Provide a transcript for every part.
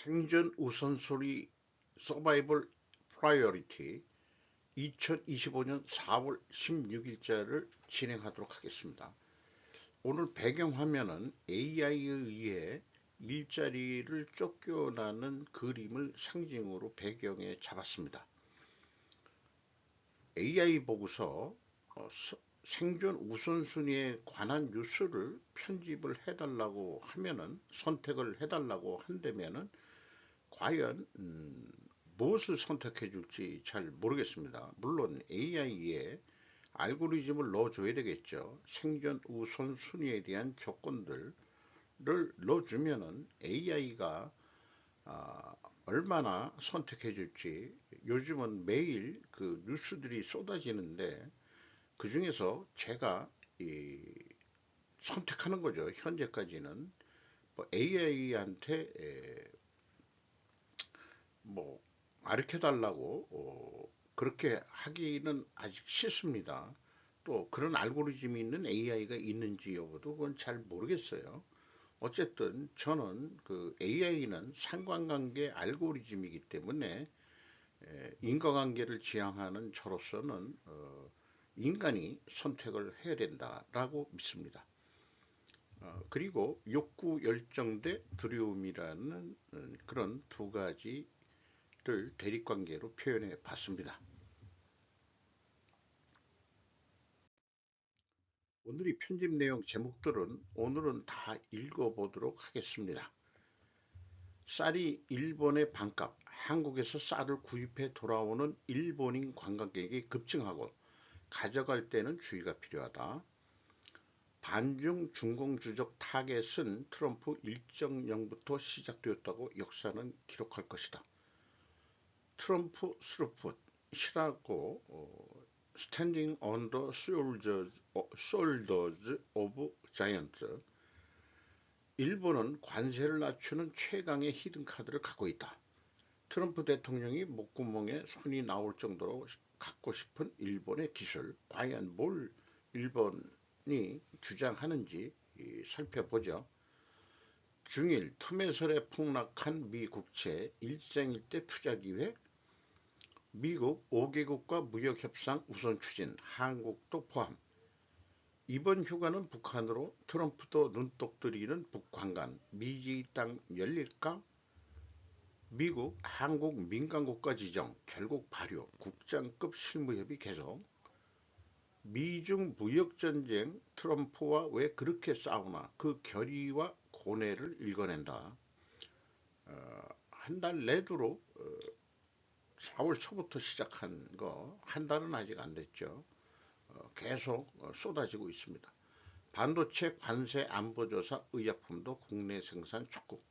생존 우선순위 서바이벌 프라이어리티 2025년 4월 16일자를 진행하도록 하겠습니다. 오늘 배경화면은 AI에 의해 일자리를 쫓겨나는 그림을 상징으로 배경에 잡았습니다. AI 보고서 생존 우선순위에 관한 뉴스를 편집을 해달라고 하면은 선택을 해달라고 한다면은 과연 무엇을 선택해 줄지 잘 모르겠습니다. 물론 AI에 알고리즘을 넣어줘야 되겠죠. 생존 우선순위에 대한 조건들을 넣어주면은 AI가 얼마나 선택해 줄지. 요즘은 매일 그 뉴스들이 쏟아지는데 그 중에서 제가 선택하는 거죠. 현재까지는 뭐 AI한테 뭐 가르쳐 달라고 그렇게 하기는 아직 싫습니다. 또 그런 알고리즘이 있는 AI가 있는지 여부도 그건 잘 모르겠어요. 어쨌든 저는 그 AI는 상관관계 알고리즘이기 때문에 인과관계를 지향하는 저로서는 인간이 선택을 해야 된다라고 믿습니다. 그리고 욕구, 열정 대 두려움이라는 그런 두 가지를 대립관계로 표현해 봤습니다. 오늘의 편집 내용 제목들은 오늘은 다 읽어보도록 하겠습니다. 쌀이 일본의 반값, 한국에서 쌀을 구입해 돌아오는 일본인 관광객이 급증하고 가져갈 때는 주의가 필요하다. 반중 중공주적 타겟은 트럼프 일정령부터 시작되었다고 역사는 기록할 것이다. 트럼프 스루풋이라고 Standing on the Shoulders of Giants. 일본은 관세를 낮추는 최강의 히든카드를 갖고 있다. 트럼프 대통령이 목구멍에 손이 나올 정도로 갖고 싶은 일본의 기술, 과연 뭘 일본이 주장하는지 살펴보죠. 중일 투매설에 폭락한 미 국채 일생일대 투자기회, 미국 5개국과 무역협상 우선 추진, 한국도 포함. 이번 휴가는 북한으로 트럼프도 눈독 들이는 북관광, 미지 땅 열릴까? 미국, 한국 민간국가 지정, 결국 발효, 국장급 실무협의 계속. 미중 무역전쟁, 트럼프와 왜 그렇게 싸우나? 그 결의와 고뇌를 읽어낸다. 한 달 내도록 4월 초부터 시작한 거 한 달은 아직 안 됐죠. 계속 쏟아지고 있습니다. 반도체 관세 안보조사 의약품도 국내 생산 촉구.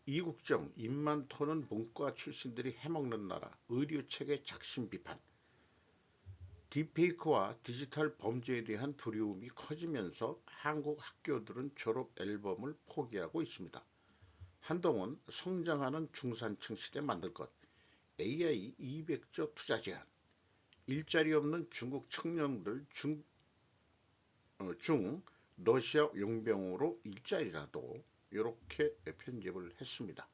이국정 입만 터는 문과 출신들이 해먹는 나라 의료체계 작심 비판. 딥페이크와 디지털 범죄에 대한 두려움이 커지면서 한국 학교들은 졸업 앨범을 포기하고 있습니다. 한동훈 성장하는 중산층 시대 만들 것. AI 200조 투자 제한. 일자리 없는 중국 청년들 중 러시아 용병으로 일자리라도 이렇게 편집을 했습니다.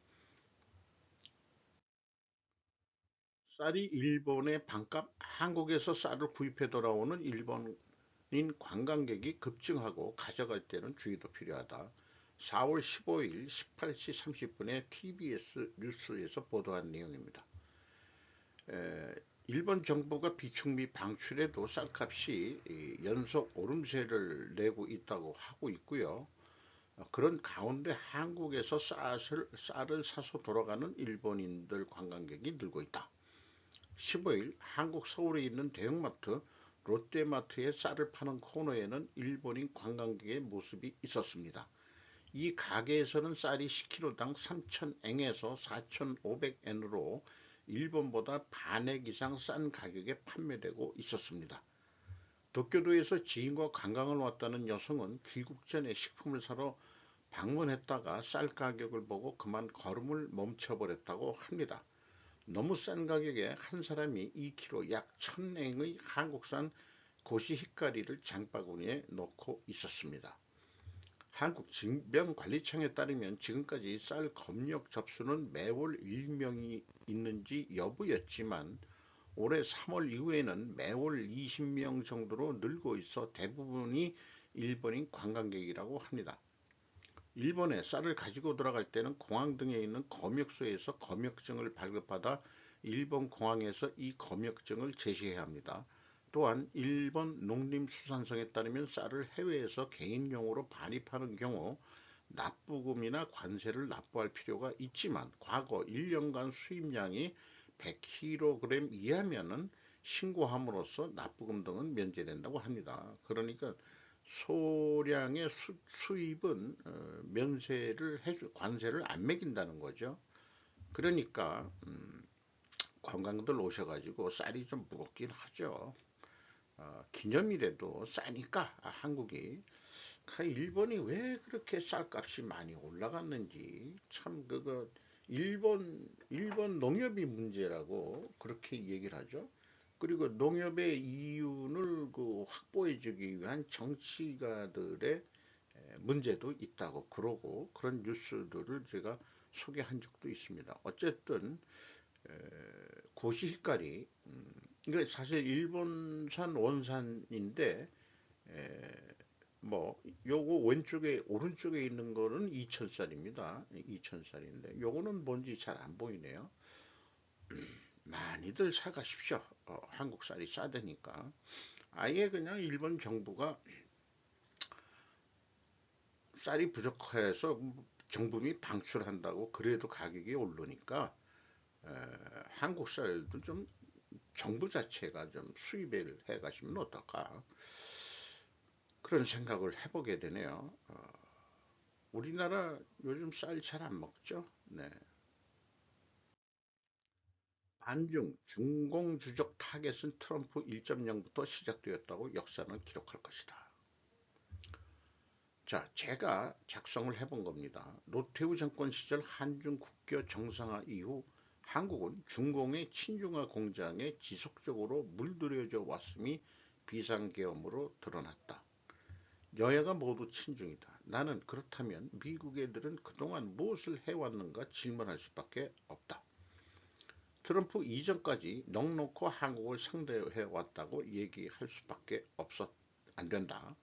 쌀이 일본의 반값, 한국에서 쌀을 구입해 돌아오는 일본인 관광객이 급증하고 가져갈 때는 주의도 필요하다. 4월 15일 18시 30분에 TBS 뉴스에서 보도한 내용입니다. 일본 정부가 비축미 방출에도 쌀값이 연속 오름세를 내고 있다고 하고 있고요. 그런 가운데 한국에서 쌀을 사서 돌아가는 일본인들 관광객이 늘고 있다. 15일 한국 서울에 있는 대형마트 롯데마트에 쌀을 파는 코너에는 일본인 관광객의 모습이 있었습니다. 이 가게에서는 쌀이 10kg당 3,000엔에서 4,500엔으로 일본보다 반액 이상 싼 가격에 판매되고 있었습니다. 도쿄도에서 지인과 관광을 왔다는 여성은 귀국 전에 식품을 사러 방문했다가 쌀 가격을 보고 그만 걸음을 멈춰버렸다고 합니다. 너무 싼 가격에 한 사람이 2kg 약 1,000엔의 한국산 고시히카리를 장바구니에 넣고 있었습니다. 한국질병관리청에 따르면 지금까지 쌀 검역 접수는 매월 1명이 있는지 여부였지만 올해 3월 이후에는 매월 20명 정도로 늘고 있어 대부분이 일본인 관광객이라고 합니다. 일본에 쌀을 가지고 들어갈 때는 공항 등에 있는 검역소에서 검역증을 발급받아 일본 공항에서 이 검역증을 제시해야 합니다. 또한 일본 농림수산성에 따르면 쌀을 해외에서 개인용으로 반입하는 경우 납부금이나 관세를 납부할 필요가 있지만 과거 1년간 수입량이 100kg 이하면은 신고함으로써 납부금 등은 면제된다고 합니다. 그러니까 소량의 수입은 면세를 관세를 안 매긴다는 거죠. 그러니까 관광들 오셔가지고 쌀이 좀 무겁긴 하죠. 기념일에도 싸니까 한국이 일본이 왜 그렇게 쌀값이 많이 올라갔는지 참 그거 일본 농협이 문제라고 그렇게 얘기를 하죠. 그리고 농협의 이윤을 확보해주기 위한 정치가들의 문제도 있다고 그러고 그런 뉴스들을 제가 소개한 적도 있습니다. 어쨌든 고시히카리 이거 사실 일본산 원산인데 뭐 요거 왼쪽에 오른쪽에 있는 거는 2000쌀입니다. 2000쌀인데 요거는 뭔지 잘 안 보이네요. 많이들 사가십시오. 한국 쌀이 싸다니까. 아예 그냥 일본 정부가 쌀이 부족해서 정부이 방출한다고 그래도 가격이 오르니까 에, 한국 쌀도 좀 정부 자체가 좀 수입을 해 가시면 어떨까 그런 생각을 해보게 되네요. 우리나라 요즘 쌀 잘 안 먹죠? 네. 반중 중공주적 타겟은 트럼프 1.0부터 시작되었다고 역사는 기록할 것이다. 자, 제가 작성을 해본 겁니다. 노태우 정권 시절 한중 국교 정상화 이후 한국은 중공의 친중화 공장에 지속적으로 물들여져 왔음이 비상계엄으로 드러났다. 여야가 모두 친중이다. 나는 그렇다면 미국 애들은 그동안 무엇을 해왔는가 질문할 수밖에 없다. 트럼프 이전까지 넉넉히 한국을 상대해왔다고 얘기할 수밖에 안 된다.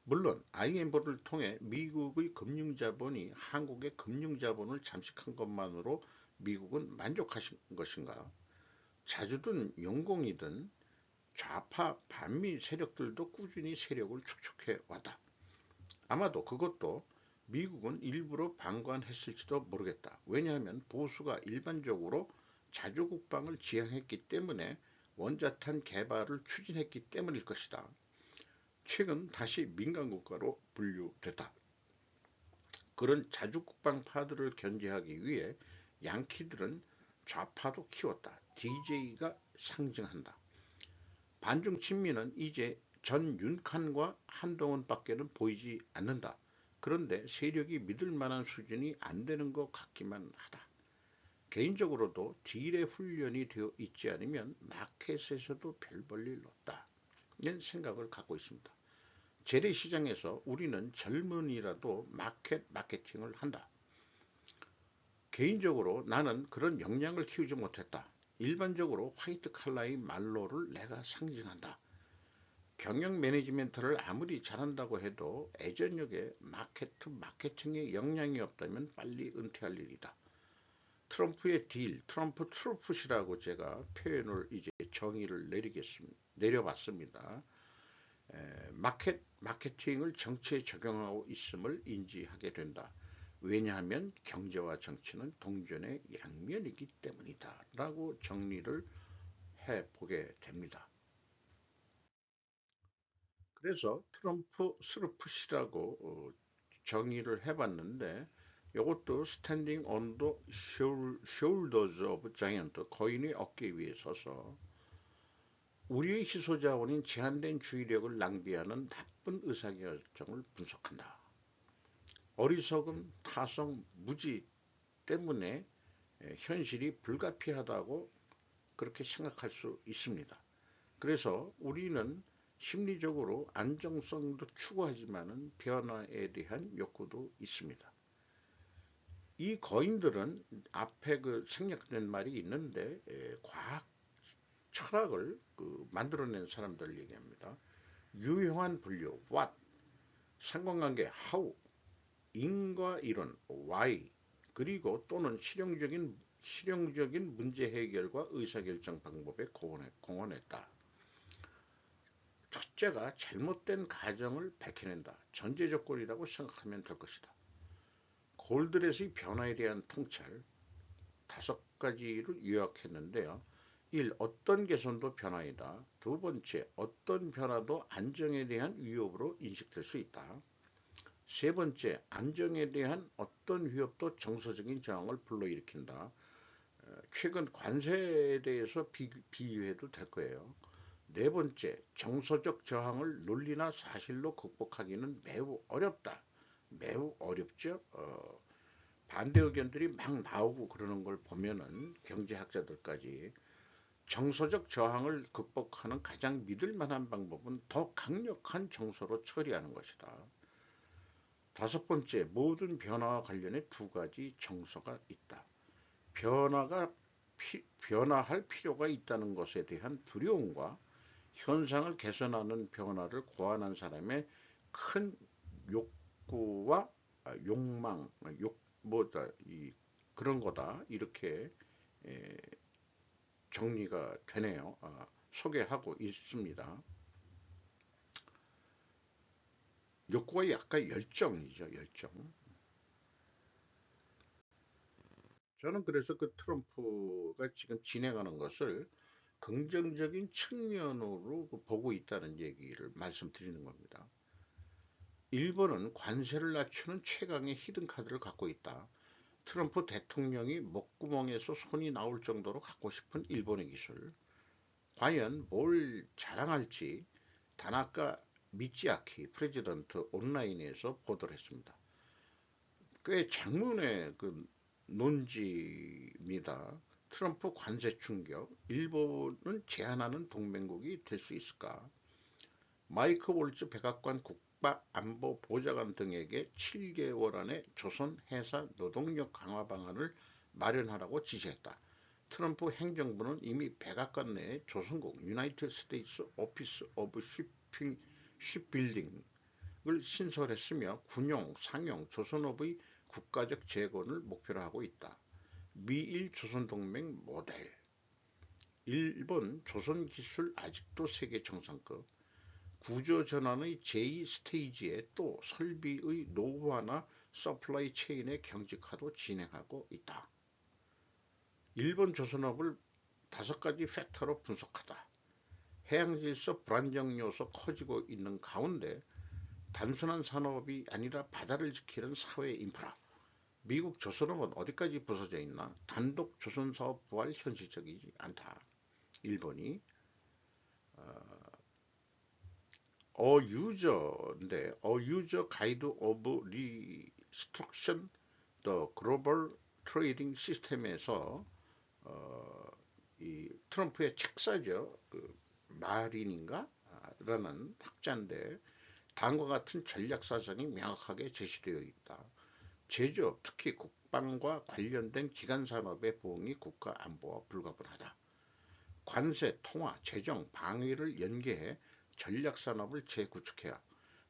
물론 IMF를 통해 미국의 금융자본이 한국의 금융자본을 잠식한 것만으로 미국은 만족하신 것인가? 자주든 영공이든 좌파 반미 세력들도 꾸준히 세력을 축적해 왔다. 아마도 그것도 미국은 일부러 방관했을지도 모르겠다. 왜냐하면 보수가 일반적으로 자주국방을 지향했기 때문에 원자탄 개발을 추진했기 때문일 것이다. 최근 다시 민간국가로 분류됐다. 그런 자주국방파들을 견제하기 위해 양키들은 좌파도 키웠다. DJ가 상징한다. 반중 친미는 이제 전 윤칸과 한동훈밖에는 보이지 않는다. 그런데 세력이 믿을 만한 수준이 안 되는 것 같기만 하다. 개인적으로도 딜의 훈련이 되어 있지 않으면 마켓에서도 별 볼 일 없다. 이런 생각을 갖고 있습니다. 재래시장에서 우리는 젊은이라도 마케팅을 한다. 개인적으로 나는 그런 역량을 키우지 못했다. 일반적으로 화이트 칼라의 말로를 내가 상징한다. 경영 매니지멘트를 아무리 잘한다고 해도 애전역에 마케팅에 역량이 없다면 빨리 은퇴할 일이다. 트럼프의 트럼프 트루프시라고 제가 표현을 이제 정의를 내려봤습니다. 마케팅을 정치에 적용하고 있음을 인지하게 된다. 왜냐하면 경제와 정치는 동전의 양면이기 때문이다. 라고 정리를 해보게 됩니다. 그래서 트럼프 스루프시라고 정의를 해봤는데 이것도 스탠딩 on the shoulders of giant 거인의 어깨 위에 서서 우리의 희소자원인 제한된 주의력을 낭비하는 나쁜 의사결정을 분석한다. 어리석음, 타성, 무지 때문에 현실이 불가피하다고 그렇게 생각할 수 있습니다. 그래서 우리는 심리적으로 안정성도 추구하지만은 변화에 대한 욕구도 있습니다. 이 거인들은 앞에 그 생략된 말이 있는데 과학 철학을 만들어낸 사람들 얘기합니다. 유효한 분류 what, 상관관계 how, 인과 이론 why, 그리고 또는 실용적인 문제 해결과 의사결정 방법에 공헌했다. 첫째가 잘못된 가정을 밝혀낸다. 전제 조건이라고 생각하면 될 것이다. 골드렛의 변화에 대한 통찰 다섯 가지를 요약했는데요. 1. 어떤 개선도 변화이다. 두 번째, 어떤 변화도 안정에 대한 위협으로 인식될 수 있다. 세 번째, 안정에 대한 어떤 위협도 정서적인 저항을 불러일으킨다. 최근 관세에 대해서 비유해도 될 거예요. 네 번째, 정서적 저항을 논리나 사실로 극복하기는 매우 어렵다. 매우 어렵죠. 반대 의견들이 막 나오고 그러는 걸 보면은 경제학자들까지 정서적 저항을 극복하는 가장 믿을 만한 방법은 더 강력한 정서로 처리하는 것이다. 다섯 번째, 모든 변화와 관련해 두 가지 정서가 있다. 변화할 필요가 있다는 것에 대한 두려움과 현상을 개선하는 변화를 고안한 사람의 큰 욕구와 욕망, 그런 거다. 이렇게 정리가 되네요. 소개하고 있습니다. 욕구가 약간 열정이죠, 열정. 저는 그래서 그 트럼프가 지금 진행하는 것을 긍정적인 측면으로 보고 있다는 얘기를 말씀드리는 겁니다. 일본은 관세를 낮추는 최강의 히든카드를 갖고 있다. 트럼프 대통령이 목구멍에서 손이 나올 정도로 갖고 싶은 일본의 기술. 과연 뭘 자랑할지 다나카 미치아키 프레지던트 온라인에서 보도를 했습니다. 꽤 장문의 그 논지입니다. 트럼프 관세 충격, 일본은 제한하는 동맹국이 될 수 있을까? 마이크 월츠 백악관 국가안보보좌관 등에게 7개월 안에 조선 해사 노동력 강화 방안을 마련하라고 지시했다. 트럼프 행정부는 이미 백악관 내에 조선국 유나이티드 스테이츠 오피스 오브 쉽빌딩을 신설했으며 군용, 상용, 조선업의 국가적 재건을 목표로 하고 있다. 미일 조선동맹 모델. 일본 조선기술 아직도 세계 정상급. 구조전환의 제2스테이지에 또 설비의 노후화나 서플라이 체인의 경직화도 진행하고 있다. 일본 조선업을 다섯 가지 팩터로 분석하다. 해양질서 불안정 요소 커지고 있는 가운데 단순한 산업이 아니라 바다를 지키는 사회 인프라. 미국 조선업은 어디까지 부서져 있나? 단독 조선사업 부활 현실적이지 않다. 일본이 어유저인데 어유저 가이드 오브 리스트럭션 더 글로벌 트레이딩 시스템에서 어, 이 트럼프의 책사죠. 그 마린인가? 라는 학자인데 다음과 같은 전략 사상이 명확하게 제시되어 있다. 제조업, 특히 국방과 관련된 기간 산업의 부흥이 국가 안보와 불가분하다. 관세, 통화, 재정, 방위를 연계해 전략 산업을 재구축해야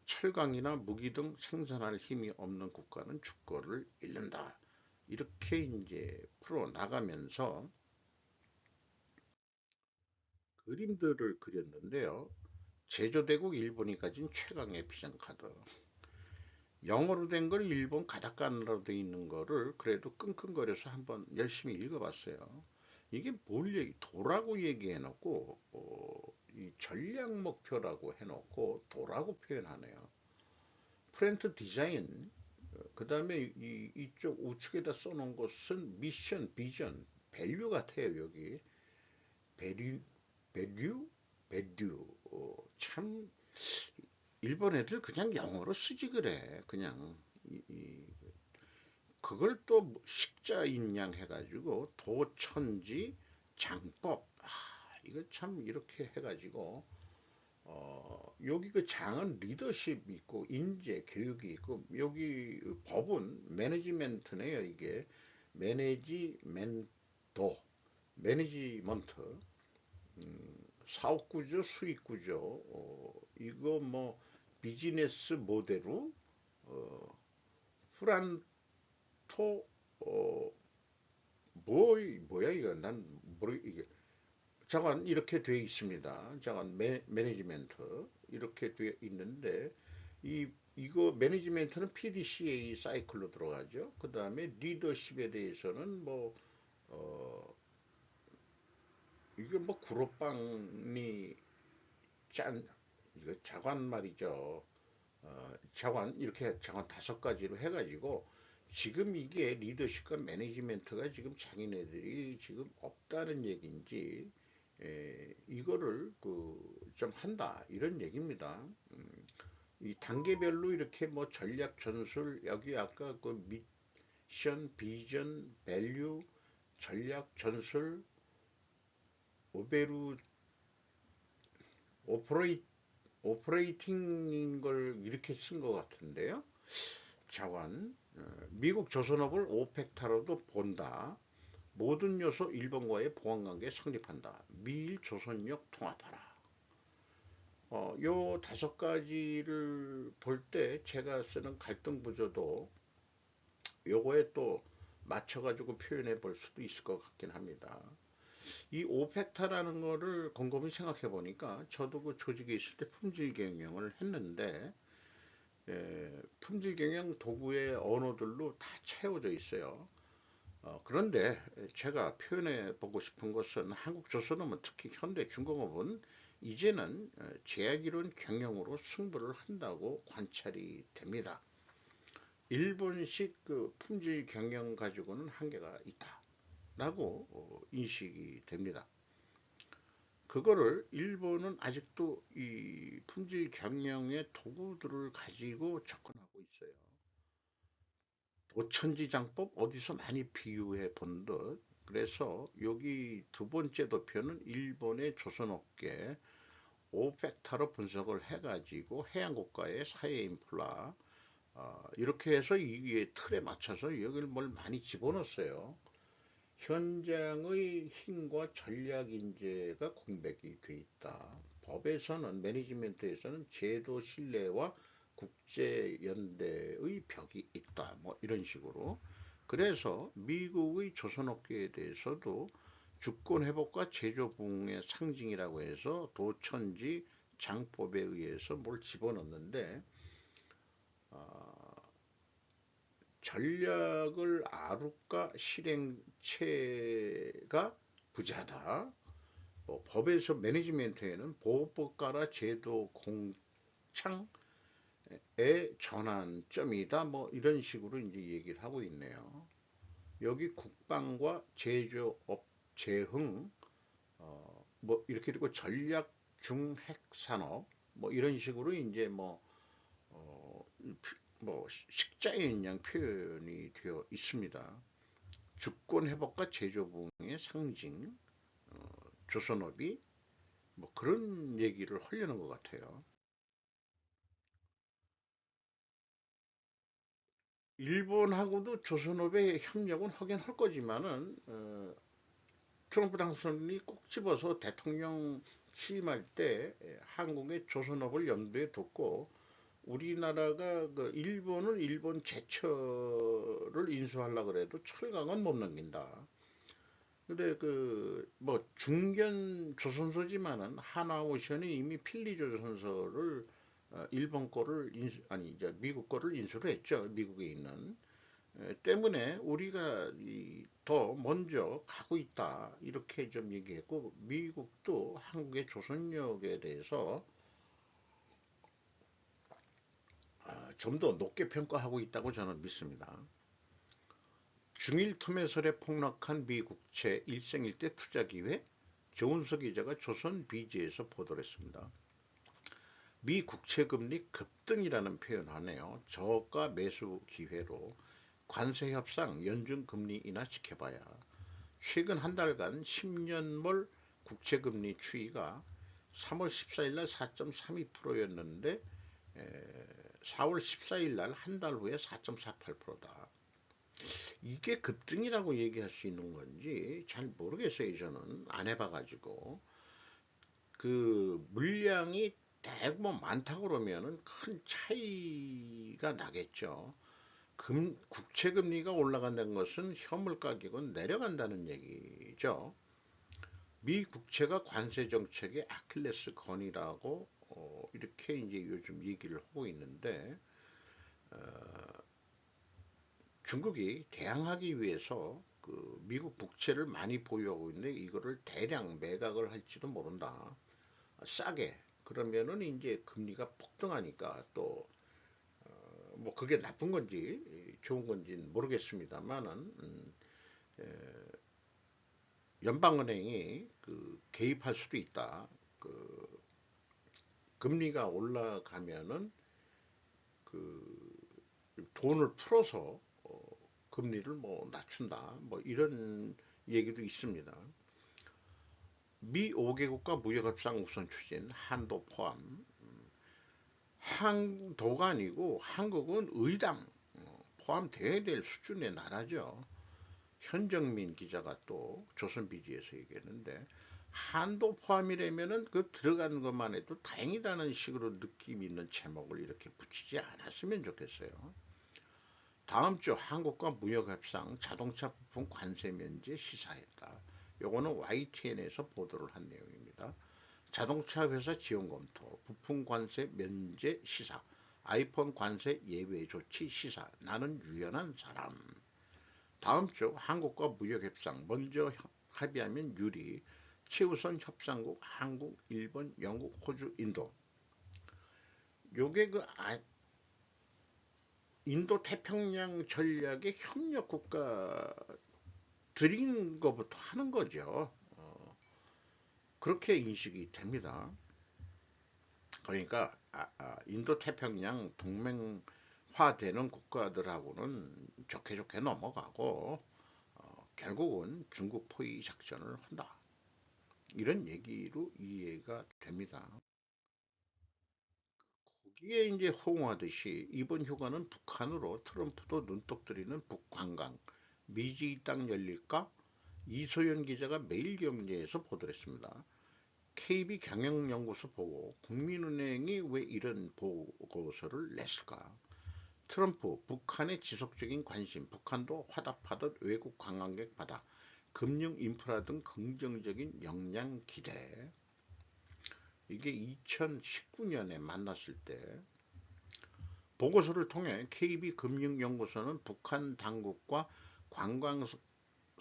철강이나 무기 등 생산할 힘이 없는 국가는 주거를 잃는다. 이렇게 이제 풀어 나가면서 그림들을 그렸는데요. 제조대국 일본이 가진 최강의 비상카드. 영어로 된 걸 일본 가타카나로 돼 있는 거를 그래도 끙끙거려서 한번 열심히 읽어봤어요. 이게 뭘 도라고 얘기해놓고 이 전략 목표라고 해놓고 도라고 표현하네요. 프렌트 디자인, 그 다음에 이쪽 우측에다 써놓은 것은 미션, 비전, 밸류 같아요. 여기 밸류, 밸류, 밸류. 참 일본 애들 그냥 영어로 쓰지 그래. 그냥 그걸 또 식자인 양 해가지고 도천지 장법. 이거 참 이렇게 해가지고 여기 그 장은 리더십이 있고 인재 교육이 있고 여기 법은 매니지멘트네요. 이게 매니지멘토 매니지먼트 사업구조 수익구조 이거 뭐 비즈니스 모델로 어, 프란토 어, 뭐야 이거 난 모르 이게 자관 이렇게 되어 있습니다. 자관 매니지멘트 이렇게 되어 있는데 이거 매니지멘트는 PDCA 사이클로 들어가죠. 그 다음에 리더십에 대해서는 뭐 어, 이게 뭐 구로빵이 짠 이거 자관 말이죠. 자관 이렇게 자관 5가지로 해가지고 지금 이게 리더십과 매니지멘트가 지금 자기네들이 지금 없다는 얘기인지 이거를 그 좀 한다 이런 얘기입니다. 이 단계별로 이렇게 뭐 전략 전술 여기 아까 그 미션 비전 밸류 전략 전술 오베루 오퍼레이 오퍼레이팅인 걸 이렇게 쓴 것 같은데요. 자관 미국 조선업을 오펙타로도 본다. 모든 요소 일본과의 보안관계 성립한다. 미일 조선력 통합하라. 요 5가지를 볼 때 제가 쓰는 갈등 구조도 요거에 또 맞춰가지고 표현해 볼 수도 있을 것 같긴 합니다. 이 오펙타라는 거를 곰곰이 생각해 보니까 저도 그 조직에 있을 때 품질 경영을 했는데 품질 경영 도구의 언어들로 다 채워져 있어요. 그런데 제가 표현해 보고 싶은 것은 한국 조선업은 특히 현대 중공업은 이제는 제약이론 경영으로 승부를 한다고 관찰이 됩니다. 일본식 그 품질 경영 가지고는 한계가 있다라고 인식이 됩니다. 그거를 일본은 아직도 이 품질 경영의 도구들을 가지고 접근하고 있어요. 도천지장법 어디서 많이 비유해 본 듯. 그래서 여기 2번째 도표는 일본의 조선업계 오펙타로 분석을 해가지고 해양국가의 사회 인플라 이렇게 해서 이 틀에 맞춰서 여기를 뭘 많이 집어넣었어요. 현장의 힘과 전략 인재가 공백이 돼 있다. 법에서는 매니지멘트에서는 제도 신뢰와 국제연대의 벽이 있다. 뭐 이런 식으로. 그래서 미국의 조선업계에 대해서도 주권 회복과 제조 부흥의 상징이라고 해서 도천지 장법에 의해서 뭘 집어넣는데 어, 전략을 아루가 실행체가 부재하다. 법에서 매니지멘트에는 보호법 가라 제도 공창의 전환점이다. 뭐 이런 식으로 이제 얘기를 하고 있네요. 여기 국방과 제조업 재흥 뭐 이렇게 되고 전략 중핵 산업 뭐 이런 식으로 이제 어, 뭐 식자인 양 표현이 되어 있습니다. 주권 회복과 제조 부흥의 상징 조선업이 뭐 그런 얘기를 하려는 것 같아요. 일본하고도 조선업의 협력은 하긴 할 거지만은 트럼프 당선인이 꼭 집어서 대통령 취임할 때 한국의 조선업을 염두에 뒀고 우리나라가 그 일본은 일본 제철을 인수하려 그래도 철강은 못 넘긴다. 근데 그 뭐 중견 조선소지만은 하나오션이 이미 필리 조선소를 일본 거를 인수 아니 이제 미국 거를 인수를 했죠. 미국에 있는 때문에 우리가 더 먼저 가고 있다 이렇게 좀 얘기했고 미국도 한국의 조선력에 대해서 좀 더 높게 평가하고 있다고 저는 믿습니다. 중일 투매설에 폭락한 미국채 일생일대 투자기회 조은석 기자가 조선 비지에서 보도를 했습니다. 미 국채금리 급등이라는 표현하네요. 저가 매수 기회로 관세 협상 연준 금리 인하 지켜봐야 최근 한 달간 10년물 국채금리 추이가 3월 14일 날 4.32%였는데 4월 14일 날 한 달 후에 4.48%다. 이게 급등이라고 얘기할 수 있는 건지 잘 모르겠어요. 저는 안 해봐가지고. 그 물량이 대부분 많다 그러면은 큰 차이가 나겠죠. 국채 금리가 올라간다는 것은 현물 가격은 내려간다는 얘기죠. 미 국채가 관세 정책의 아킬레스 건이라고 이렇게 이제 요즘 얘기를 하고 있는데 중국이 대항하기 위해서 그 미국 국채를 많이 보유하고 있는데 이거를 대량 매각을 할지도 모른다. 싸게. 그러면은 이제 금리가 폭등하니까 또 뭐 그게 나쁜 건지 좋은 건지는 모르겠습니다만은 연방은행이 그 개입할 수도 있다. 그 금리가 올라가면은 그 돈을 풀어서 금리를 뭐 낮춘다. 뭐 이런 얘기도 있습니다. 미 5개국과 무역협상 우선 추진, 한도 포함. 한도가 아니고 한국은 의당 포함되어야 될 수준의 나라죠. 현정민 기자가 또 조선비지에서 얘기했는데 한도 포함이라면은 그 들어가는 것만 해도 다행이라는 식으로 느낌 있는 제목을 이렇게 붙이지 않았으면 좋겠어요. 다음 주 한국과 무역협상 자동차 부품 관세 면제 시사했다. 요거는 YTN에서 보도를 한 내용입니다. 자동차 회사 지원 검토, 부품 관세 면제 시사, 아이폰 관세 예외 조치 시사, 나는 유연한 사람. 다음 주 한국과 무역협상 먼저 합의하면 유리, 최우선 협상국 한국, 일본, 영국, 호주, 인도. 요게 그 인도 태평양 전략의 협력 국가 들인 것부터 하는 거죠. 그렇게 인식이 됩니다. 그러니까 인도 태평양 동맹화되는 국가들하고는 좋게 좋게 넘어가고 결국은 중국 포위 작전을 한다. 이런 얘기로 이해가 됩니다. 거기에 이제 호응하듯이 이번 휴가는 북한으로 트럼프도 눈독 들이는 북관광, 미지 땅 열릴까? 이소연 기자가 매일경제에서 보도를 했습니다. KB 경영연구소 보고 국민은행이 왜 이런 보고서를 냈을까? 트럼프, 북한의 지속적인 관심, 북한도 화답하듯 외국 관광객 받아, 금융 인프라 등 긍정적인 영향 기대. 이게 2019년에 만났을 때 보고서를 통해 KB금융연구소는 북한 당국과 관광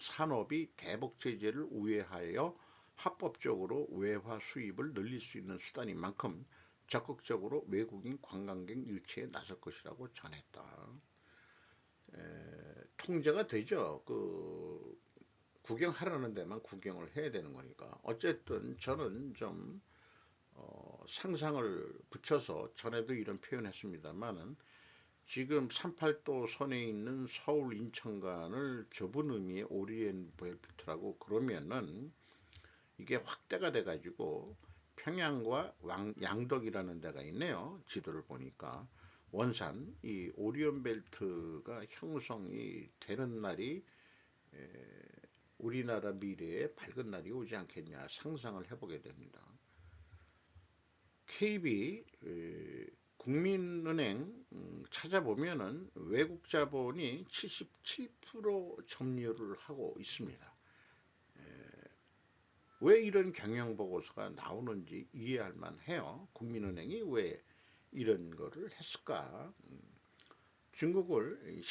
산업이 대북 제재를 우회하여 합법적으로 외화 수입을 늘릴 수 있는 수단인 만큼 적극적으로 외국인 관광객 유치에 나설 것이라고 전했다. 통제가 되죠. 그 구경하라는 데만 구경을 해야 되는 거니까. 어쨌든 저는 좀 상상을 붙여서 전에도 이런 표현했습니다만은 지금 38도 선에 있는 서울 인천 간을 좁은 의미의 오리엔벨트라고 그러면은 이게 확대가 돼 가지고 평양과 양덕이라는 데가 있네요. 지도를 보니까 원산 이 오리온벨트가 형성이 되는 날이 우리나라 미래에 밝은 날이 오지 않겠냐 상상을 해보게 됩니다. KB 국민은행 찾아보면은 외국 자본이 77% 점유를 하고 있습니다. 왜 이런 경영 보고서가 나오는지 이해할 만해요. 국민은행이 왜 이런 거를 했을까? 중국을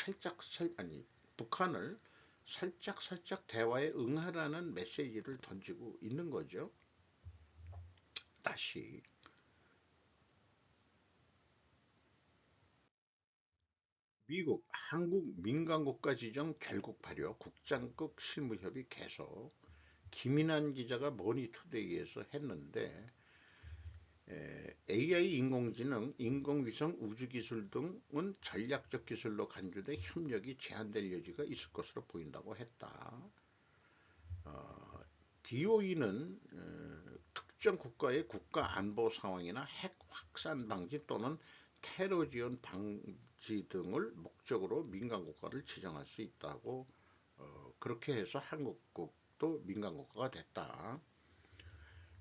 아니 북한을 살짝 대화에 응하라는 메시지를 던지고 있는 거죠. 다시 미국, 한국 민간국가 지정 결국 발효 국장급 실무협의 계속 김인환 기자가 머니투데이에서 했는데 AI 인공지능, 인공위성 우주기술 등은 전략적 기술로 간주돼 협력이 제한될 여지가 있을 것으로 보인다고 했다. DOE는 특정 국가의 국가 안보 상황이나 핵 확산 방지 또는 테러 지원 방지 등을 목적으로 민간 국가를 지정할 수 있다고 그렇게 해서 한국도 민간 국가가 됐다.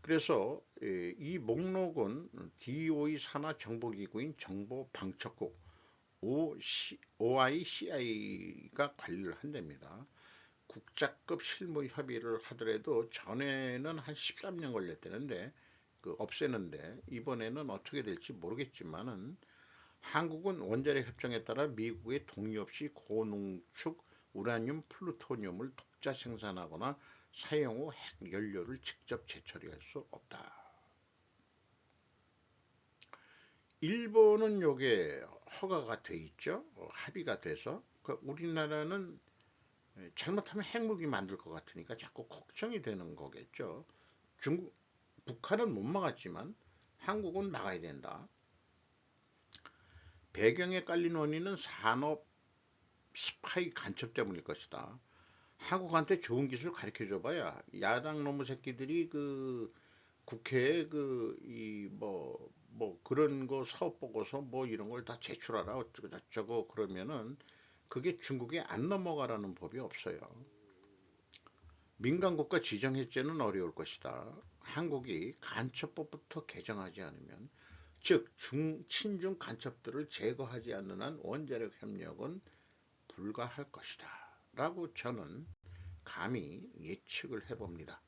그래서 이 목록은 DOE 산하 정보기구인 정보방첩국 OICI가 관리를 한답니다. 국자급 실무 협의를 하더라도 전에는 한 13년 걸렸다는데 없애는데 이번에는 어떻게 될지 모르겠지만은 한국은 원자력 협정에 따라 미국의 동의 없이 고농축 우라늄 플루토늄을 독자 생산하거나 사용 후 핵 연료를 직접 재처리할 수 없다. 일본은 요게 허가가 돼 있죠. 합의가 돼서 우리나라는 잘못하면 핵무기 만들 것 같으니까 자꾸 걱정이 되는 거겠죠. 중국, 북한은 못 막았지만 한국은 막아야 된다. 배경에 깔린 원인은 산업 스파이 간첩 때문일 것이다. 한국한테 좋은 기술 가르쳐 줘봐야 야당 놈의 새끼들이 국회에 그런 거 사업 보고서 뭐 이런 걸 다 제출하라 어쩌고 저쩌고 그러면은 그게 중국에 안 넘어가라는 법이 없어요. 민간국가 지정 해제는 어려울 것이다. 한국이 간첩법부터 개정하지 않으면 즉 친중 간첩들을 제거하지 않는 한 원자력 협력은 불가할 것이다. 라고 저는 감히 예측을 해봅니다.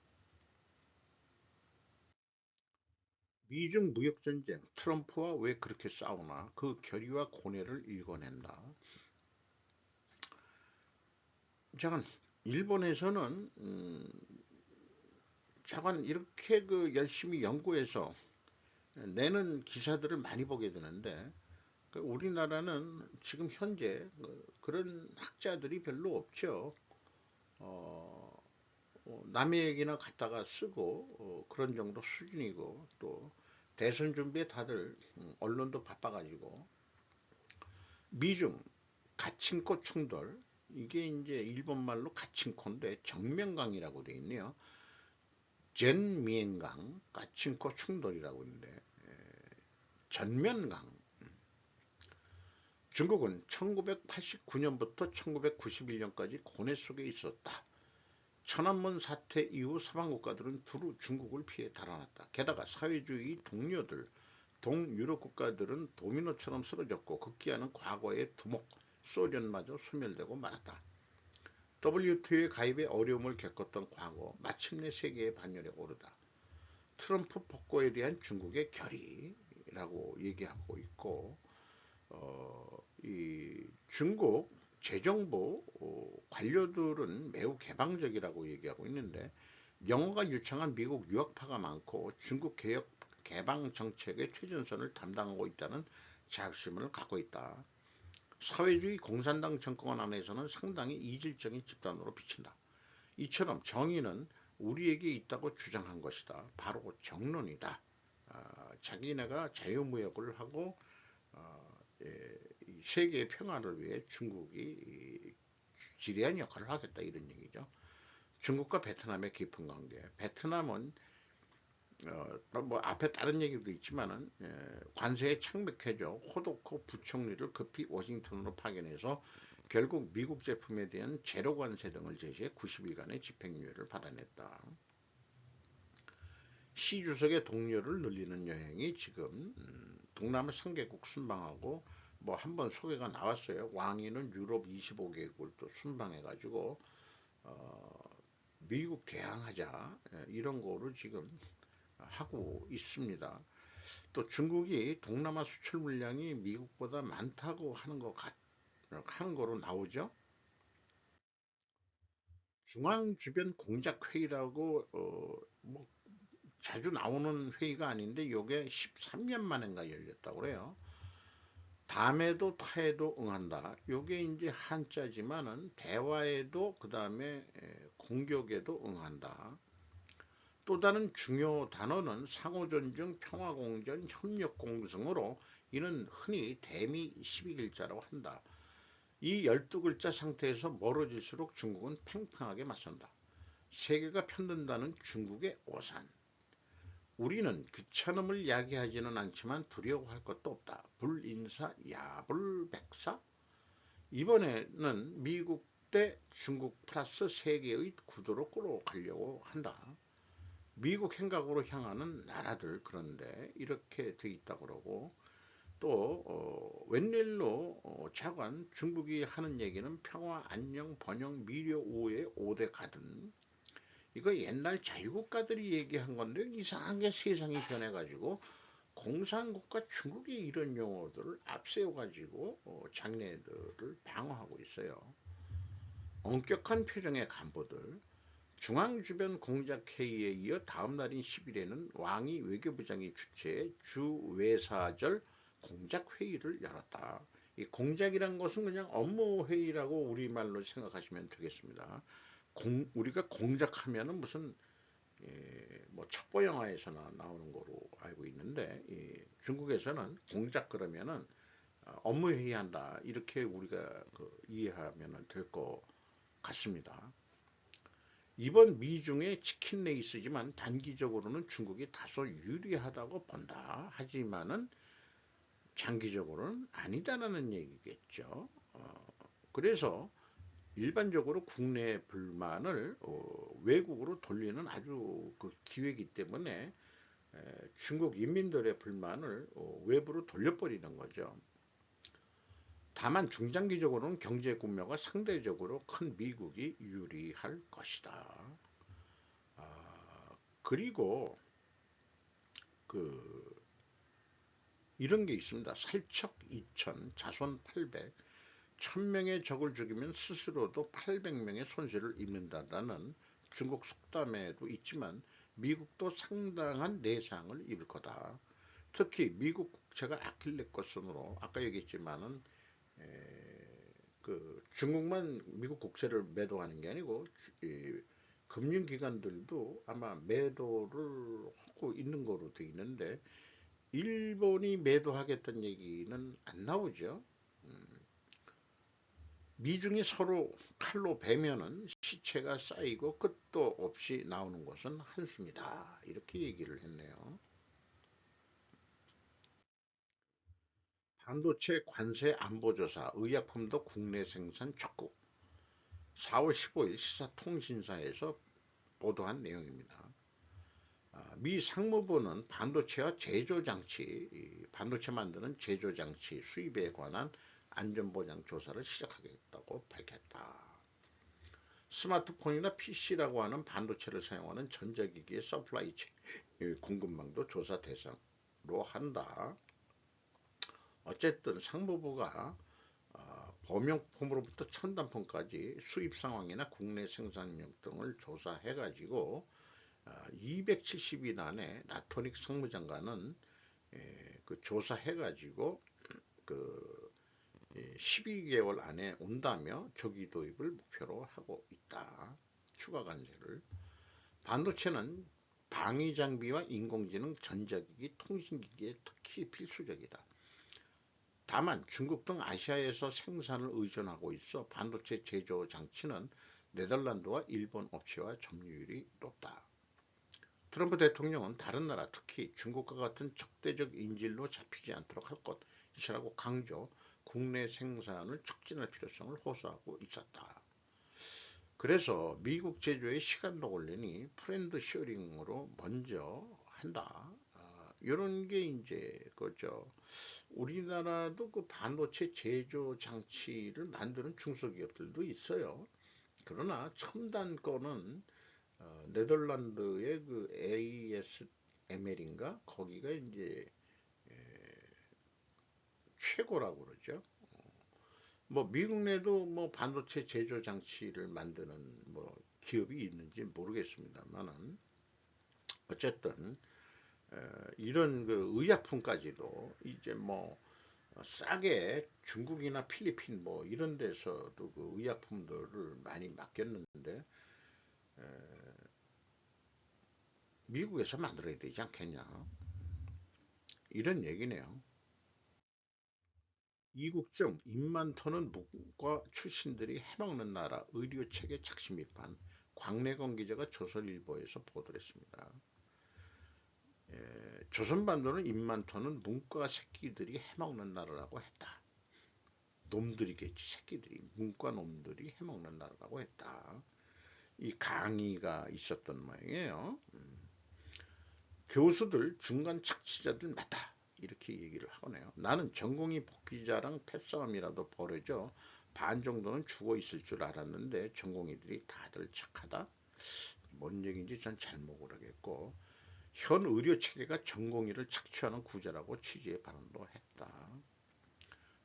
미중 무역전쟁, 트럼프와 왜 그렇게 싸우나 그 결의와 고뇌를 읽어낸다. 잠깐 일본에서는 잠깐 이렇게 열심히 연구해서 내는 기사들을 많이 보게 되는데 우리나라는 지금 현재 그런 학자들이 별로 없죠. 어, 남의 얘기나 갖다가 쓰고 그런 정도 수준이고 또 대선 준비에 다들 언론도 바빠가지고 미중 가칭코 충돌 이게 이제 일본말로 가칭코인데 정면강이라고 되어 있네요. 젠미엔강 가칭코 충돌이라고 있는데 전면강 중국은 1989년부터 1991년까지 고뇌 속에 있었다. 천안문 사태 이후 서방국가들은 두루 중국을 피해 달아났다. 게다가 사회주의 동료들, 동유럽 국가들은 도미노처럼 쓰러졌고 급기야는 과거의 두목, 소련마저 소멸되고 말았다. WTO에 가입에 어려움을 겪었던 과거, 마침내 세계의 반열에 오르다. 트럼프 폭거에 대한 중국의 결의라고 얘기하고 있고 이 중국 재정부 관료들은 매우 개방적이라고 얘기하고 있는데 영어가 유창한 미국 유학파가 많고 중국 개혁 개방 정책의 최전선을 담당하고 있다는 자긍심을 갖고 있다. 사회주의 공산당 정권 안에서는 상당히 이질적인 집단으로 비친다. 이처럼 정의는 우리에게 있다고 주장한 것이다. 바로 정론이다. 자기네가 자유무역을 하고 예, 세계의 평화를 위해 중국이 지대한 역할을 하겠다 이런 얘기죠. 중국과 베트남의 깊은 관계. 베트남은 뭐 앞에 다른 얘기도 있지만은 관세에 창백해져 호도코 부총리를 급히 워싱턴으로 파견해서 결국 미국 제품에 대한 제로 관세 등을 제시해 90일간의 집행유예를 받아냈다. 시 주석의 동료를 늘리는 여행이 지금 동남아 3개국 순방하고 뭐 한번 소개가 나왔어요. 왕이는 유럽 25개국을 또 순방해가지고 미국 대항하자 이런 거를 지금 하고 있습니다. 또 중국이 동남아 수출 물량이 미국보다 많다고 하는 거로 나오죠. 중앙 주변 공작 회의라고 뭐 자주 나오는 회의가 아닌데 요게 13년 만인가 열렸다고 그래요. 담에도 타에도 응한다. 요게 이제 한자지만은 대화에도 그다음에 공격에도 응한다. 또 다른 중요 단어는 상호존중, 평화공존, 협력공승으로 이는 흔히 대미 12글자라고 한다. 이 12글자 상태에서 멀어질수록 중국은 팽팽하게 맞선다. 세계가 편든다는 중국의 오산. 우리는 귀찮음을 야기하지는 않지만 두려워할 것도 없다. 불인사, 야불백사. 이번에는 미국 대 중국 플러스 세계의 구도로 끌어가려고 한다. 미국 행각으로 향하는 나라들 그런데 이렇게 돼 있다 그러고 또 웬일로 차관 중국이 하는 얘기는 평화, 안녕, 번영, 미려, 우애, 오대 가든 이거 옛날 자유국가들이 얘기한 건데 이상하게 세상이 변해가지고 공산국가 중국이 이런 용어들을 앞세워가지고 장래들을 방어하고 있어요. 엄격한 표정의 간부들 중앙주변 공작회의에 이어 다음 날인 10일에는 왕이 외교부장이 주최해 주외사절 공작회의를 열었다. 이 공작이란 것은 그냥 업무회의라고 우리말로 생각하시면 되겠습니다. 우리가 공작하면은 무슨 뭐 첩보 영화에서나 나오는 거로 알고 있는데 중국에서는 공작 그러면은 업무회의한다 이렇게 우리가 이해하면 될 것 같습니다. 이번 미중의 치킨 레이스지만 단기적으로는 중국이 다소 유리하다고 본다. 하지만은 장기적으로는 아니다라는 얘기겠죠. 그래서 일반적으로 국내 불만을 외국으로 돌리는 아주 기회이기 때문에 중국 인민들의 불만을 외부로 돌려버리는 거죠. 다만 중장기적으로는 경제 구매가 상대적으로 큰 미국이 유리할 것이다. 그리고 그 이런 게 있습니다. 살척 2천, 자손 800, 1000명의 적을 죽이면 스스로도 800명의 손실을 입는다라는 중국 속담에도 있지만 미국도 상당한 내상을 입을 거다. 특히 미국 국채가 아킬레스건으로 아까 얘기했지만은 중국만 미국 국채를 매도하는 게 아니고 금융기관들도 아마 매도를 하고 있는 거로 돼 있는데 일본이 매도하겠다는 얘기는 안 나오죠. 미중이 서로 칼로 베면은 시체가 쌓이고 끝도 없이 나오는 것은 한수입니다. 이렇게 얘기를 했네요. 반도체 관세 안보조사, 의약품도 국내 생산 촉구. 4월 15일 시사통신사에서 보도한 내용입니다. 미 상무부는 반도체와 제조장치, 반도체 만드는 제조장치 수입에 관한 안전보장 조사를 시작하겠다고 밝혔다. 스마트폰이나 PC라고 하는 반도체를 사용하는 전자기기의 서플라이 공급망도 조사 대상으로 한다. 어쨌든 상무부가 범용품으로부터 첨단품까지 수입 상황이나 국내 생산력 등을 조사해가지고 270일 안에 라토닉 상무장관은 조사해가지고 그 12개월 안에 온다며 조기 도입을 목표로 하고 있다. 추가 관세를. 반도체는 방위 장비와 인공지능, 전자기기, 통신기기에 특히 필수적이다. 다만 중국 등 아시아에서 생산을 의존하고 있어 반도체 제조 장치는 네덜란드와 일본 업체와 점유율이 높다. 트럼프 대통령은 다른 나라 특히 중국과 같은 적대적 인질로 잡히지 않도록 할 것이라고 강조, 국내 생산을 촉진할 필요성을 호소하고 있었다. 그래서 미국 제조에 시간도 걸리니 프렌드 쉐어링으로 먼저 한다. 이런 게 이제 그죠. 우리나라도 그 반도체 제조 장치를 만드는 중소기업들도 있어요. 그러나 첨단 거는 네덜란드의 그 ASML인가 거기가 이제 최고라고 그러죠. 뭐 미국 내도 뭐 반도체 제조 장치를 만드는 뭐 기업이 있는지 모르겠습니다만은 어쨌든 이런 그 의약품까지도 이제 뭐 싸게 중국이나 필리핀 뭐 이런 데서도 그 의약품들을 많이 맡겼는데 미국에서 만들어야 되지 않겠냐 이런 얘기네요. 이국적 입만 터는 문과 출신들이 해먹는 나라 의료체계 착시 비판 광래건 기자가 조선일보에서 보도했습니다. 조선반도는 입만토는 문과 새끼들이 해먹는 나라라고 했다. 놈들이겠지, 새끼들이. 문과 놈들이 해먹는 나라라고 했다. 이 강의가 있었던 모양이에요. 교수들 중간 착취자들 맞다. 이렇게 얘기를 하네요. 나는 전공의 복귀자랑 패싸움이라도 벌어져 반 정도는 죽어 있을 줄 알았는데 전공의들이 다들 착하다. 뭔 얘기인지 전 잘 모르겠고 현 의료 체계가 전공의를 착취하는 구조라고 취지의 발언도 했다.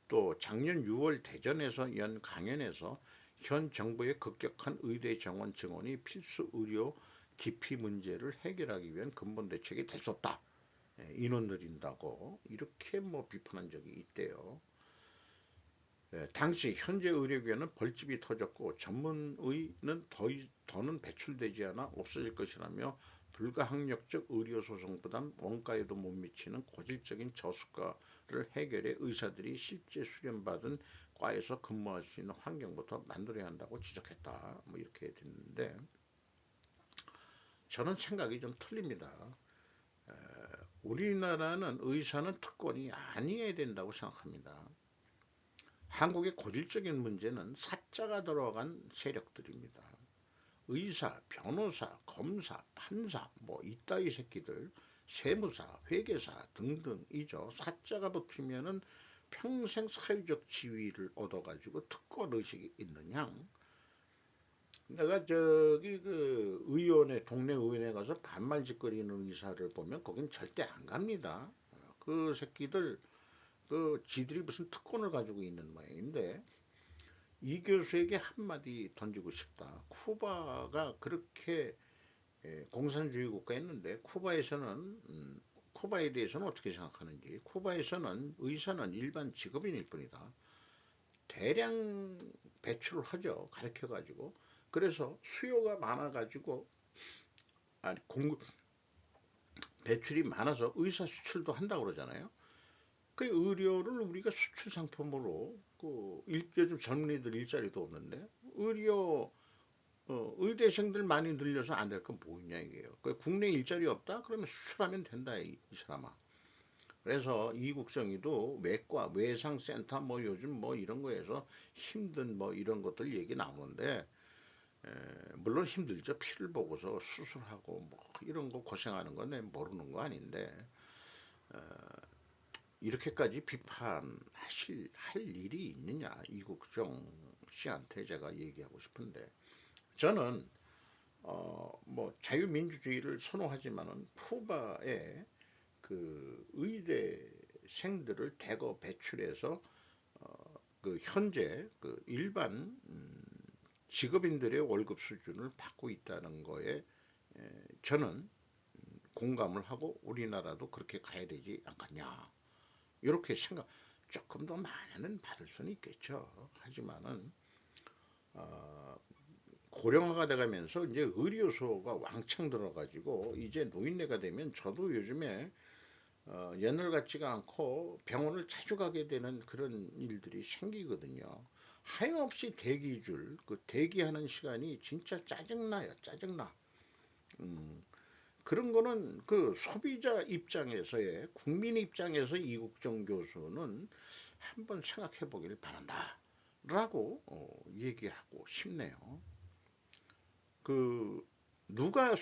또 작년 6월 대전에서 연 강연에서 현 정부의 급격한 의대 정원 증원이 필수 의료 기피 문제를 해결하기 위한 근본 대책이 될 수 없다. 인원 늘린다고 이렇게 뭐 비판한 적이 있대요. 당시 현재 의료계는 벌집이 터졌고 전문의는 더는 배출되지 않아 없어질 것이라며 불가항력적 의료소송 부담, 원가에도 못 미치는 고질적인 저수가를 해결해 의사들이 실제 수련받은 과에서 근무할 수 있는 환경부터 만들어야 한다고 지적했다. 뭐 이렇게 됐는데 저는 생각이 좀 틀립니다. 우리나라는 의사는 특권이 아니어야 된다고 생각합니다. 한국의 고질적인 문제는 사자가 들어간 세력들입니다. 의사, 변호사, 검사, 판사, 뭐 이따위 새끼들, 세무사, 회계사 등등이죠. 사자가 붙으면은 평생 사회적 지위를 얻어가지고 특권 의식이 있는 양. 내가 저기 그 의원회, 동네 의원회 가서 반말짓거리는 의사를 보면 거긴 절대 안 갑니다. 그 새끼들 그 지들이 무슨 특권을 가지고 있는 모양인데 이 교수에게 한마디 던지고 싶다. 쿠바가 그렇게 공산주의 국가였는데 쿠바에서는 쿠바에 대해서는 어떻게 생각하는지. 쿠바에서는 의사는 일반 직업인일 뿐이다. 대량 배출을 하죠. 가르쳐 가지고. 그래서 수요가 많아 가지고 아니 공급 배출이 많아서 의사 수출도 한다고 그러잖아요. 그 의료를 우리가 수출 상품으로 요즘 젊은이들 일자리도 없는데 의료 의대생들 많이 늘려서 안 될 건 뭐냐 이게요. 그 국내 일자리 없다? 그러면 수출하면 된다 이 사람아. 그래서 이국정이도 외과 외상센터 뭐 요즘 뭐 이런 거에서 힘든 뭐 이런 것들 얘기 나오는데 물론 힘들죠. 피를 보고서 수술하고 뭐 이런 거 고생하는 건 내 모르는 거 아닌데 이렇게까지 할 일이 있느냐 이국정 씨한테 제가 얘기하고 싶은데 저는 뭐 자유민주주의를 선호하지만은 쿠바의 그 의대생들을 대거 배출해서 그 현재 그 일반 직업인들의 월급 수준을 받고 있다는 거에 저는 공감을 하고 우리나라도 그렇게 가야 되지 않겠냐 이렇게 생각. 조금 더 많이는 받을 수는 있겠죠. 하지만은 어, 고령화가 돼가면서 이제 의료소가 왕창 들어가지고 이제 노인네가 되면 저도 요즘에 옛날 같지가 않고 병원을 자주 가게 되는 그런 일들이 생기거든요. 하염없이 대기줄, 그 대기하는 시간이 진짜 짜증나요. 짜증나. 음, 그런 거는 그 소비자 입장에서의 국민 입장에서 이국정 교수는 한번 생각해 보길 바란다. 라고 얘기하고 싶네요. 그 누가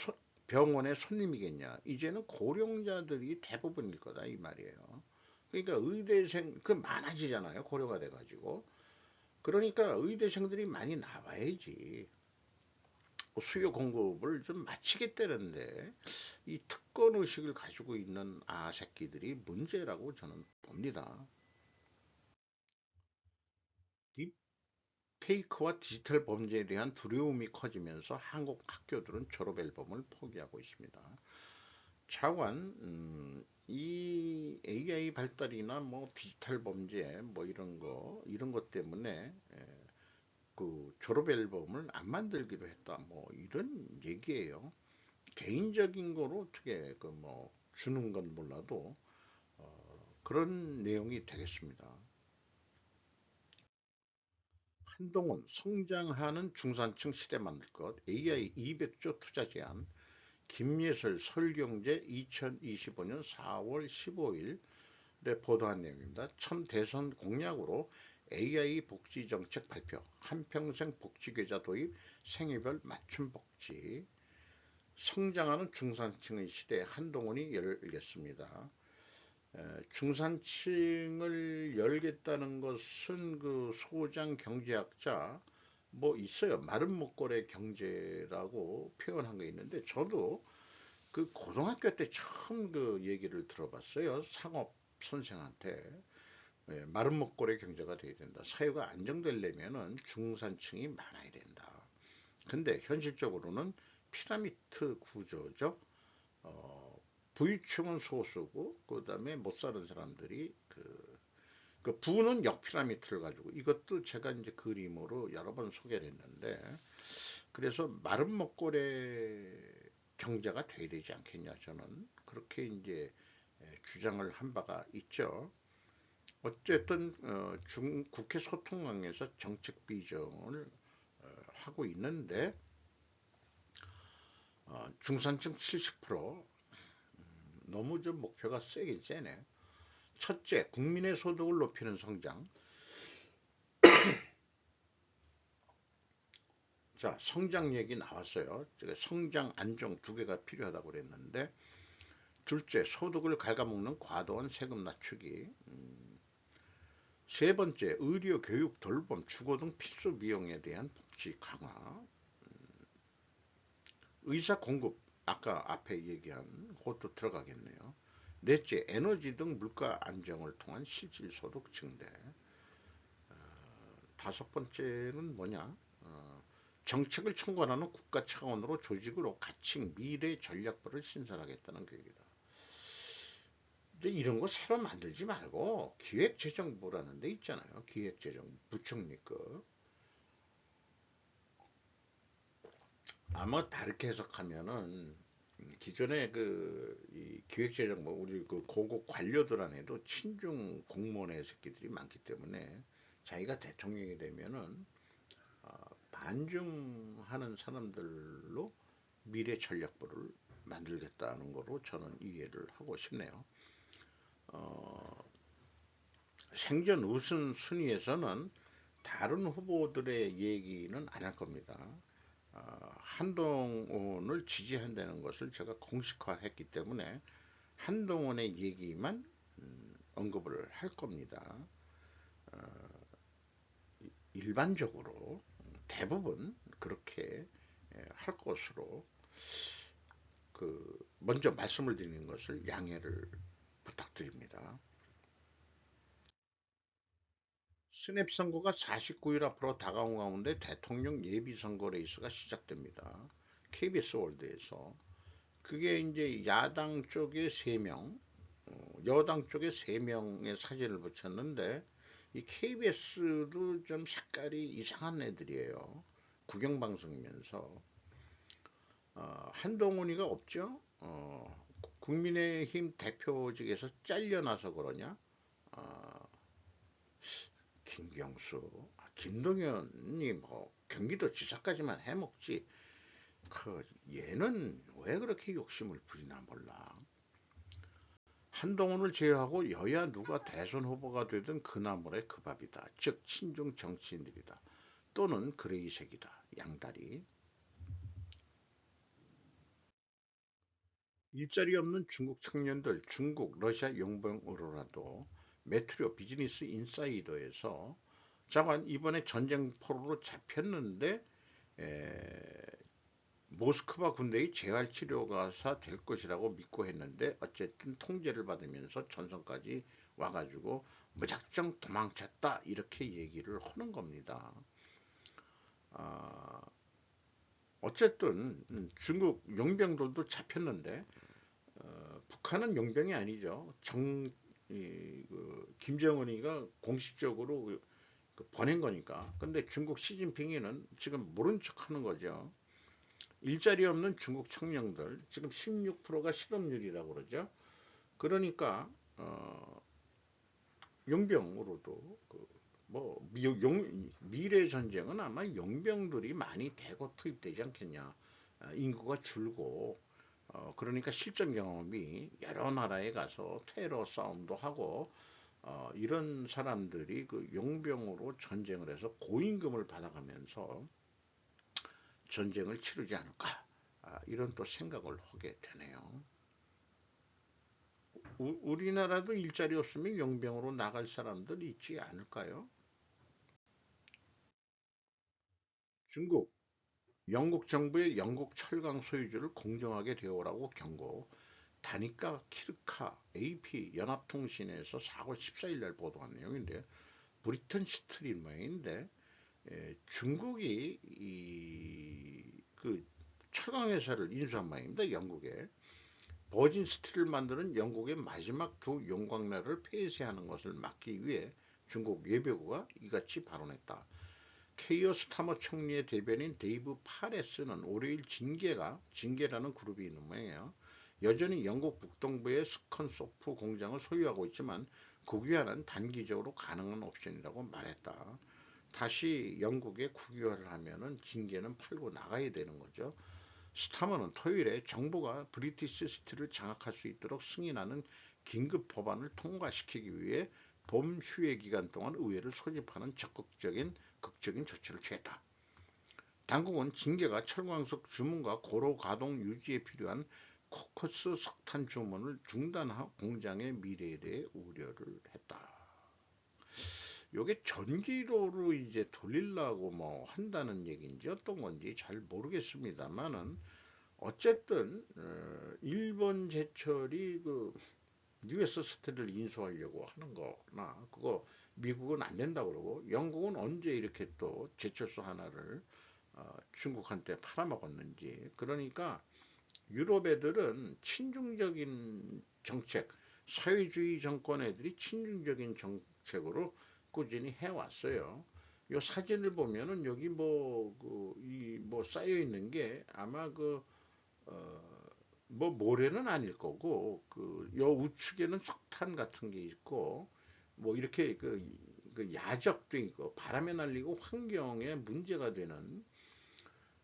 병원의 손님이겠냐? 이제는 고령자들이 대부분일 거다 이 말이에요. 그러니까 의대생 그 많아지잖아요. 고려가 돼가지고. 그러니까 의대생들이 많이 나와야지 수요 공급을 좀 맞추겠다는데 이 특권 의식을 가지고 있는 새끼들이 문제라고 저는 봅니다. 딥페이크와 디지털 범죄에 대한 두려움이 커지면서 한국 학교들은 졸업 앨범을 포기하고 있습니다. 차관 이 AI 발달이나 뭐 디지털 범죄 뭐 이런 것 때문에 그 졸업 앨범을 안 만들기로 했다 뭐 이런 얘기예요. 개인적인 거로 어떻게 그 뭐 주는 건 몰라도 그런 내용이 되겠습니다. 한동훈 성장하는 중산층 시대 만들 것 AI 200조 투자 제안 김예슬 서울경제 2025년 4월 15일에 보도한 내용입니다. 첫 대선 공약으로 AI 복지 정책 발표, 한평생 복지계좌 도입, 생애별 맞춤 복지, 성장하는 중산층의 시대 한동훈이 열겠습니다. 중산층을 열겠다는 것은 그 소장 경제학자 뭐 있어요. 마른 목걸이 경제라고 표현한 게 있는데 저도 그 고등학교 때 처음 그 얘기를 들어봤어요. 상업 선생한테. 마른 목걸이 경제가 돼야 된다. 사회가 안정되려면은 중산층이 많아야 된다. 근데 현실적으로는 피라미드 구조죠. 어, 부유층은 소수고 그다음에 못 사는 사람들이 그 부는 역피라미드를 가지고 이것도 제가 이제 그림으로 여러 번 소개를 했는데 그래서 마른 먹거리 경제가 돼야 되지 않겠냐 저는 그렇게 이제 주장을 한 바가 있죠. 어쨌든 국회 소통망에서 정책 비전을 하고 있는데 중산층 70% 너무 좀 목표가 세긴 세네. 첫째, 국민의 소득을 높이는 성장. 자, 성장 얘기 나왔어요. 제가 성장, 안정 두 개가 필요하다고 그랬는데, 둘째, 소득을 갉아먹는 과도한 세금 낮추기. 세 번째, 의료, 교육, 돌봄, 주거 등 필수 비용에 대한 복지 강화. 의사 공급, 아까 앞에 얘기한 그것도 들어가겠네요. 넷째, 에너지 등 물가 안정을 통한 실질 소득 증대. 다섯 번째는 뭐냐? 정책을 총괄하는 국가 차원으로 조직으로 가칭 미래 전략부를 신설하겠다는 계획이다. 근데 이런 거 새로 만들지 말고 기획재정부라는 데 있잖아요. 기획재정부 부총리급. 아마 다르게 해석하면은 기존의 이 기획재정부 우리 그 고급 관료들 안에도 친중 공무원의 새끼들이 많기 때문에 자기가 대통령이 되면은 반중하는 사람들로 미래 전략부를 만들겠다는 거로 저는 이해를 하고 싶네요. 어, 생전 우선순위에서는 다른 후보들의 얘기는 안 할 겁니다. 한동훈을 지지한다는 것을 제가 공식화했기 때문에 한동훈의 얘기만 언급을 할 겁니다. 일반적으로 대부분 그렇게 할 것으로 먼저 말씀을 드리는 것을 양해를 부탁드립니다. 스냅 선거가 49일 앞으로 다가온 가운데 대통령 예비선거 레이스가 시작됩니다. KBS 월드에서 그게 이제 야당 쪽에 3명, 여당 쪽에 3명의 사진을 붙였는데 이 KBS도 좀 색깔이 이상한 애들이에요. 국영방송이면서 한동훈이가 없죠. 국민의힘 대표직에서 잘려나서 그러냐? 어, 김경수, 김동연이 뭐 경기도지사까지만 해먹지. 얘는 왜 그렇게 욕심을 부리나 몰라. 한동훈을 제외하고 여야 누가 대선 후보가 되든 그 나물의 그 밥이다. 즉 친중 정치인들이다. 또는 그레이색이다. 양다리. 일자리 없는 중국 청년들, 중국, 러시아 용병으로라도 메트로 비즈니스 인사이더에서 자관 이번에 전쟁 포로로 잡혔는데 모스크바 군대의 재활치료가사 될 것이라고 믿고 했는데 어쨌든 통제를 받으면서 전선까지 와가지고 무작정 도망쳤다 이렇게 얘기를 하는 겁니다. 아, 어쨌든 중국 용병들도 잡혔는데 북한은 용병이 아니죠. 김정은이가 공식적으로 보낸 거니까. 근데 중국 시진핑이는 지금 모른 척 하는 거죠. 일자리 없는 중국 청년들 지금 16%가 실업률이라고 그러죠. 그러니까 용병으로도 미래 전쟁은 아마 용병들이 많이 대거 투입되지 않겠냐. 인구가 줄고 그러니까 실전 경험이 여러 나라에 가서 테러 싸움도 하고 이런 사람들이 그 용병으로 전쟁을 해서 고임금을 받아가면서 전쟁을 치르지 않을까 이런 또 생각을 하게 되네요. 우리나라도 일자리 없으면 용병으로 나갈 사람들이 있지 않을까요? 중국, 영국 정부의 영국 철강 소유주를 공정하게 대우라고 경고. 다니까 키르카 AP 연합통신에서 4월 14일 날 보도한 내용인데 브리튼 스트릿 모양인데 중국이 그 철강 회사를 인수한 모양입니다. 영국에 버진 스틸을 만드는 영국의 마지막 두 용광로를 폐쇄하는 것을 막기 위해 중국 외교부가 이같이 발언했다. 케이어 스타머 총리의 대변인 데이브 파레스는 월요일 징계라는 그룹이 있는 모양이에요. 여전히 영국 북동부의 스컨소프 공장을 소유하고 있지만 국유화는 단기적으로 가능한 옵션이라고 말했다. 다시 영국에 국유화를 하면은 징계는 팔고 나가야 되는 거죠. 스타머는 토요일에 정부가 브리티시 스틸을 장악할 수 있도록 승인하는 긴급 법안을 통과시키기 위해 봄 휴회 기간 동안 의회를 소집하는 적극적인 극적인 조치를 취했다. 당국은 징계가 철광석 주문과 고로 가동 유지에 필요한 코커스 석탄 주문을 중단한 공장의 미래에 대해 우려를 했다. 요게 전기로로 이제 돌리려고 뭐 한다는 얘기인지 어떤 건지 잘 모르겠습니다만은 어쨌든 일본 제철이 그 US 스틸을 인수하려고 하는 거나 그거 미국은 안 된다 그러고 영국은 언제 이렇게 또 제철소 하나를 중국한테 팔아먹었는지. 그러니까 유럽 애들은 친중적인 정책, 사회주의 정권 애들이 친중적인 정책으로 꾸준히 해왔어요. 요 사진을 보면은 여기 뭐, 뭐 쌓여 있는 게 아마 뭐 모래는 아닐 거고, 요 우측에는 석탄 같은 게 있고, 뭐 이렇게 그 야적도 있고, 바람에 날리고 환경에 문제가 되는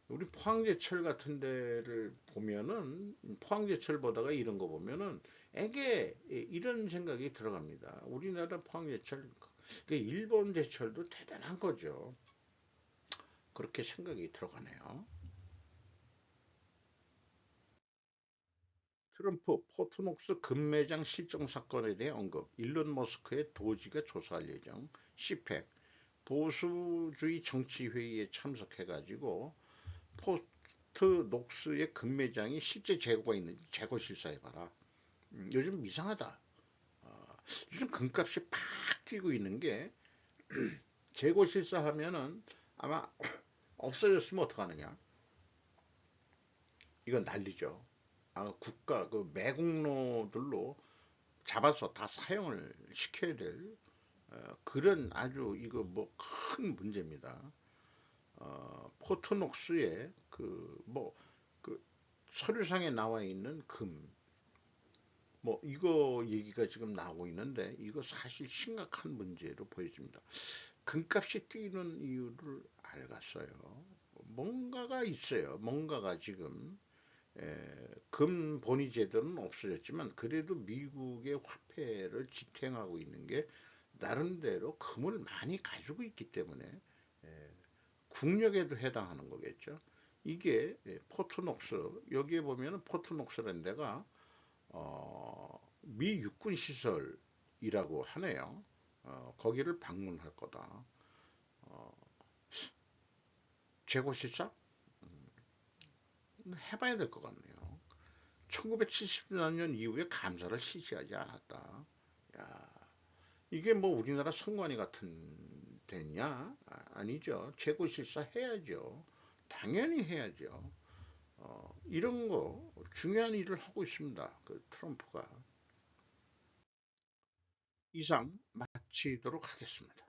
우리 포항제철 같은 데를 보면은 포항제철 보다가 이런 거 보면은 에게 이런 생각이 들어갑니다. 우리나라 포항제철 일본 제철도 대단한 거죠. 그렇게 생각이 들어가네요. 트럼프 포트녹스 금매장 실종 사건에 대해 언급. 일론 머스크의 도지가 조사할 예정. 시펙 보수주의 정치회의에 참석해가지고 포트 녹스의 금매장이 실제 재고가 있는지 재고 실사해봐라. 요즘 이상하다. 요즘 금값이 팍 뛰고 있는 게 재고 실사하면은 아마 없어졌으면 어떡하느냐. 이건 난리죠. 국가 그 매국노들로 잡아서 다 사용을 시켜야 될 그런 아주 이거 뭐 큰 문제입니다. 포트녹스의 그 서류상에 나와 있는 금, 뭐 이거 얘기가 지금 나오고 있는데 이거 사실 심각한 문제로 보여집니다. 금값이 뛰는 이유를 알겠어요. 뭔가가 있어요. 뭔가가 지금 금 본위 제도는 없어졌지만 그래도 미국의 화폐를 지탱하고 있는 게 나름대로 금을 많이 가지고 있기 때문에 국력에도 해당하는 거겠죠. 이게 포트녹스 여기에 보면은 포트녹스라는 데가 미 육군 시설이라고 하네요. 거기를 방문할 거다. 어, 재고실사 해봐야 될 것 같네요. 1974년 이후에 감사를 실시하지 않았다. 야, 이게 뭐 우리나라 선관위 같은 데냐? 아니죠. 재고실사 해야죠. 당연히 해야죠. 이런 거 중요한 일을 하고 있습니다. 그 트럼프가. 이상 마치도록 하겠습니다.